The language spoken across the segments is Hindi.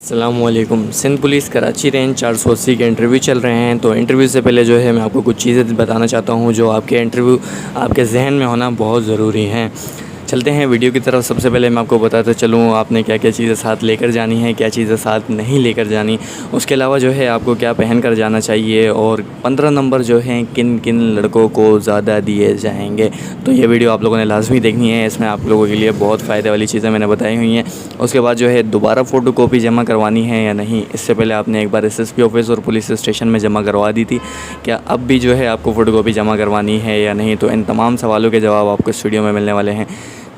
अस्सलामुअलैकुम। सिंध पुलिस कराची रेंज 480 के इंटरव्यू चल रहे हैं। तो इंटरव्यू से पहले जो है मैं आपको कुछ चीज़ें बताना चाहता हूँ जो आपके इंटरव्यू आपके जहन में होना बहुत ज़रूरी है। चलते हैं वीडियो की तरफ। सबसे पहले मैं आपको बताता चलूँ आपने क्या क्या चीज़ें साथ लेकर जानी है, क्या चीज़ें साथ नहीं लेकर जानी। उसके अलावा जो है आपको क्या पहन कर जाना चाहिए और 15 नंबर जो हैं किन किन लड़कों को ज़्यादा दिए जाएंगे। तो ये वीडियो आप लोगों ने लाजमी देखनी है। इसमें आप लोगों के लिए बहुत फ़ायदे वाली चीज़ें मैंने बताई हुई हैं। उसके बाद जो है दोबारा फ़ोटोकॉपी जमा करवानी है या नहीं। इससे पहले आपने एक बार एसएसपी ऑफिस और पुलिस स्टेशन में जमा करवा दी थी, क्या अब भी जो है आपको फ़ोटोकॉपी जमा करवानी है या नहीं। तो इन तमाम सवालों के जवाब आपको इस वीडियो में मिलने वाले हैं।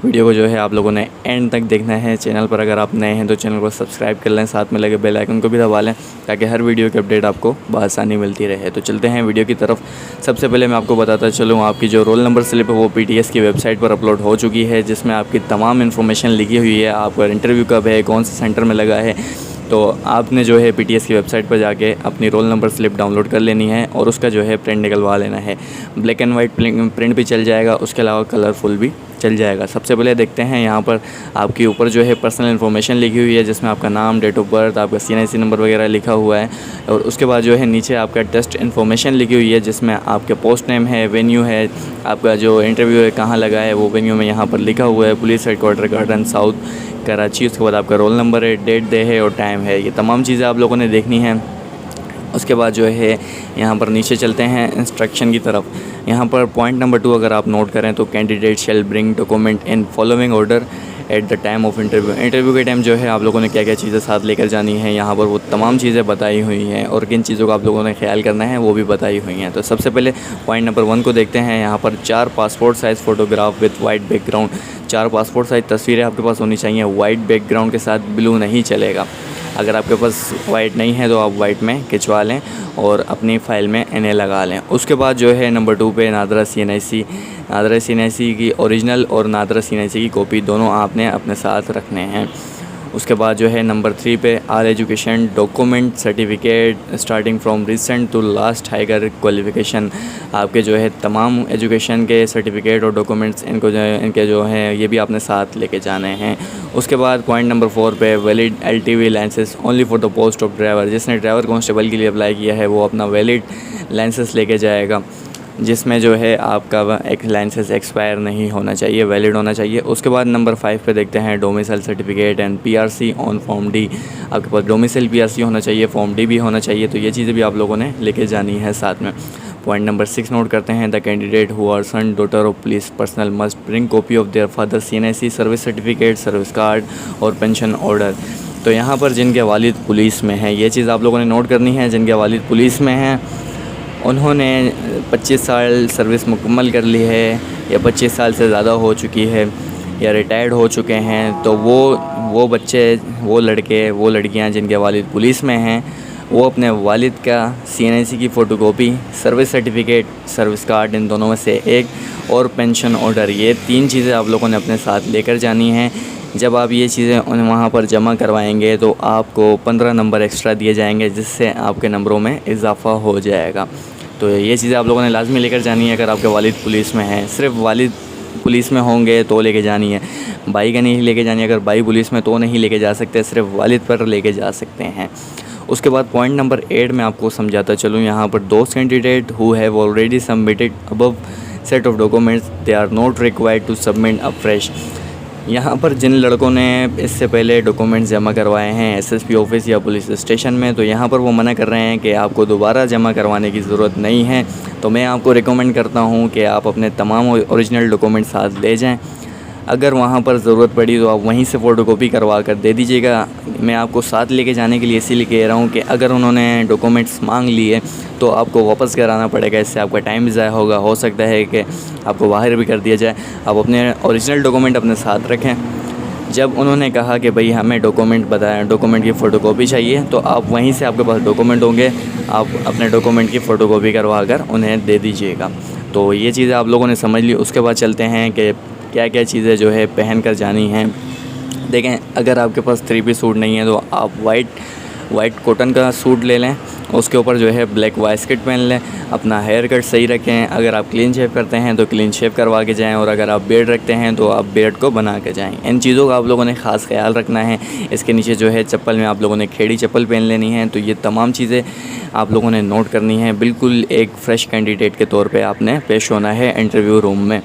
वीडियो को जो है आप लोगों ने एंड तक देखना है। चैनल पर अगर आप नए हैं तो चैनल को सब्सक्राइब कर लें, साथ में लगे बेल आइकन को भी दबा लें ताकि हर वीडियो की अपडेट आपको बआसानी मिलती रहे। तो चलते हैं वीडियो की तरफ। सबसे पहले मैं आपको बताता चलूँ आपकी जो रोल नंबर स्लिप है वो पीटीएस की वेबसाइट पर अपलोड हो चुकी है, जिसमें आपकी तमाम इन्फॉर्मेशन लिखी हुई है। आपका इंटरव्यू कब है, कौन से सेंटर में लगा है। तो आपने जो है पीटीएस की वेबसाइट पर जाके अपनी रोल नंबर स्लिप डाउनलोड कर लेनी है और उसका जो है प्रिंट निकलवा लेना है। ब्लैक एंड वाइट प्रिंट भी चल जाएगा, उसके अलावा कलरफुल भी चल जाएगा। सबसे पहले देखते हैं यहाँ पर आपके ऊपर जो है पर्सनल इन्फॉर्मेशन लिखी हुई है, जिसमें आपका नाम, डेट ऑफ बर्थ, आपका सीएनआईसी नंबर वगैरह लिखा हुआ है। और उसके बाद जो है नीचे आपका टेस्ट इन्फॉर्मेशन लिखी हुई है, जिसमें आपके पोस्ट नेम है, वेन्यू है, आपका जो इंटरव्यू है कहाँ लगा है वो वेन्यू में यहाँ पर लिखा हुआ है, police headquarter garden south Karachi. उसके बाद आपका रोल नंबर है, डेट डे है और टाइम है। ये तमाम चीज़ें आप लोगों ने देखनी है। उसके बाद जो है यहाँ पर नीचे चलते हैं इंस्ट्रक्शन की तरफ। यहाँ पर पॉइंट नंबर 2 अगर आप नोट करें तो candidate shell bring document in following order at the time of interview. Interview के टाइम जो है आप लोगों ने क्या क्या चीज़ें साथ लेकर जानी है, यहाँ पर वो तमाम चीज़ें बताई हुई हैं और किन चीज़ों का आप लोगों ने ख्याल करना है वो भी बताई हुई हैं। तो सबसे पहले पॉइंट नंबर 1 को देखते हैं। यहाँ पर 4 passport size photograph with white background. 4 passport size तस्वीरें आपके पास होनी चाहिए। वाइट बैकग्राउंड के साथ ब्लू नहीं चलेगा। अगर आपके पास वाइट नहीं है तो आप वाइट में खिंचवा लें और अपनी फ़ाइल में इन्हें लगा लें। उसके बाद जो है नंबर 2 पे नादरा सीएनआईसी की ओरिजिनल और नादरा सीएनआईसी की कॉपी दोनों आपने अपने साथ रखने हैं। उसके बाद जो है नंबर 3 पे all education document certificate starting from recent to last higher qualification. आपके जो है तमाम एजुकेशन के सर्टिफिकेट और डॉक्यूमेंट्स इनके जो हैं ये भी आपने साथ लेके जाने हैं। उसके बाद पॉइंट नंबर 4 पे valid LTV licence only for the post of driver. जिसने ड्राइवर कांस्टेबल के लिए अप्लाई किया है वो अपना वैलिड लाइसेंस लेके जाएगा, जिसमें जो है आपका एक लाइसेंस एक्सपायर नहीं होना चाहिए, वैलिड होना चाहिए। उसके बाद नंबर 5 पे देखते हैं domicile certificate and PRC on form D. आपके पास डोमिसाइल पीआरसी होना चाहिए, फॉर्म डी भी होना चाहिए। तो ये चीज़ें भी आप लोगों ने लेके जानी है साथ में। पॉइंट नंबर 6 नोट करते हैं। The candidate who are son daughter of police personal must bring copy of their father CNIC service certificate, service card और पेंशन ऑर्डर। तो यहाँ पर जिनके वालिद पुलिस में हैं ये चीज़ आप लोगों ने नोट करनी है। जिनके वालिद पुलिस में हैं उन्होंने 25 साल सर्विस मुकम्मल कर ली है या 25 साल से ज़्यादा हो चुकी है या रिटायर्ड हो चुके हैं, तो वो बच्चे, वो लड़के, वो लड़कियां जिनके वालिद पुलिस में हैं वो अपने वालिद का सीएनआईसी की photocopy, service certificate, service card, इन दोनों में से एक और पेंशन ऑर्डर, ये 3 चीज़ें आप लोगों ने अपने साथ लेकर जानी हैं। जब आप ये चीज़ें वहाँ पर जमा करवाएंगे तो आपको 15 नंबर एक्स्ट्रा दिए जाएंगे, जिससे आपके नंबरों में इजाफ़ा हो जाएगा। तो ये चीज़ें आप लोगों ने लाजमी लेकर जानी है अगर आपके वालिद पुलिस में हैं। सिर्फ वालिद पुलिस में होंगे तो लेके जानी है, भाई का नहीं लेके जानी है। अगर भाई पुलिस में तो नहीं लेके जा सकते, सिर्फ वालिद पर लेके जा सकते हैं। उसके बाद पॉइंट नंबर 8 में आपको समझाता चलूँ। यहाँ पर दोस्त candidate who have already submitted above set of documents they are not required to submit a fresh. यहाँ पर जिन लड़कों ने इससे पहले डॉक्यूमेंट्स जमा करवाए हैं एसएसपी ऑफिस या पुलिस स्टेशन में, तो यहाँ पर वो मना कर रहे हैं कि आपको दोबारा जमा करवाने की ज़रूरत नहीं है। तो मैं आपको रिकमेंड करता हूँ कि आप अपने तमाम ओरिजिनल डॉक्यूमेंट साथ ले जाएं। अगर वहाँ पर ज़रूरत पड़ी तो आप वहीं से फ़ोटोकॉपी करवा कर दे दीजिएगा। मैं आपको साथ लेके जाने के लिए इसीलिए कह रहा हूँ कि अगर उन्होंने डॉक्यूमेंट्स मांग लिए तो आपको वापस कराना पड़ेगा। इससे आपका टाइम भी ज़ाया होगा, हो सकता है कि आपको बाहर भी कर दिया जाए। आप अपने ओरिजिनल डॉक्यूमेंट अपने साथ रखें। जब उन्होंने कहा कि भाई हमें डॉक्यूमेंट बताएं, डॉक्यूमेंट की फ़ोटोकॉपी चाहिए, तो आप वहीं से, आपके पास डॉक्यूमेंट होंगे, आप अपने डॉक्यूमेंट की फ़ोटोकॉपी करवा कर उन्हें दे दीजिएगा। तो ये चीज़ें आप लोगों ने समझ ली। उसके बाद चलते हैं कि क्या क्या चीज़ें जो है पहन कर जानी हैं। देखें, अगर आपके पास 3 पीस सूट नहीं है तो आप वाइट कॉटन का सूट ले लें, उसके ऊपर जो है ब्लैक वाइस्कट पहन लें, अपना हेयर कट सही रखें। अगर आप क्लीन शेव करते हैं तो क्लीन शेव करवा के जाएं, और अगर आप बियर्ड रखते हैं तो आप बियर्ड को बना के जाएं। इन चीज़ों का आप लोगों ने ख़ास ख्याल रखना है। इसके नीचे जो है चप्पल में आप लोगों ने खेड़ी चप्पल पहन लेनी है। तो ये तमाम चीज़ें आप लोगों ने नोट करनी है। बिल्कुल एक फ़्रेश कैंडिडेट के तौर पे आपने पेश होना है इंटरव्यू रूम में।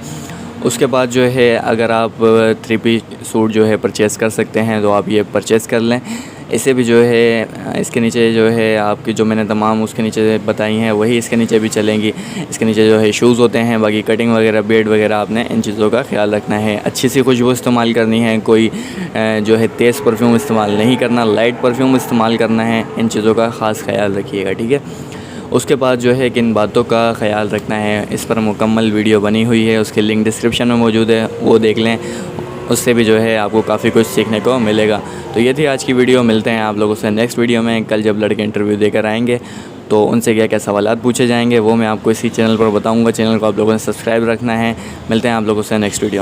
उसके बाद जो है अगर आप 3 पीस सूट जो है परचेज़ कर सकते हैं तो आप ये परचेज़ कर लें। इसे भी जो है इसके नीचे जो है आपकी जो मैंने तमाम उसके नीचे बताई हैं वही इसके नीचे भी चलेंगी। इसके नीचे जो है शूज़ होते हैं, बाकी कटिंग वगैरह, बेड वगैरह आपने इन चीज़ों का ख्याल रखना है। अच्छी सी खुशबू इस्तेमाल करनी है, कोई जो है तेज़ परफ्यूम इस्तेमाल नहीं करना, लाइट परफ्यूम इस्तेमाल करना है। इन चीज़ों का ख़ास ख्याल रखिएगा, ठीक है। उसके बाद जो है किन बातों का ख्याल रखना है, इस पर मुकम्मल वीडियो बनी हुई है, उसकी लिंक डिस्क्रिप्शन में मौजूद है, वो देख लें। उससे भी जो है आपको काफ़ी कुछ सीखने को मिलेगा। तो ये थी आज की वीडियो। मिलते हैं आप लोगों से नेक्स्ट वीडियो में। कल जब लड़के इंटरव्यू देकर आएंगे तो उनसे क्या क्या सवालात पूछे जाएंगे वो मैं आपको इसी चैनल पर बताऊंगा। चैनल को आप लोगों ने सब्सक्राइब रखना है। मिलते हैं आप लोगों से नेक्स्ट वीडियो में।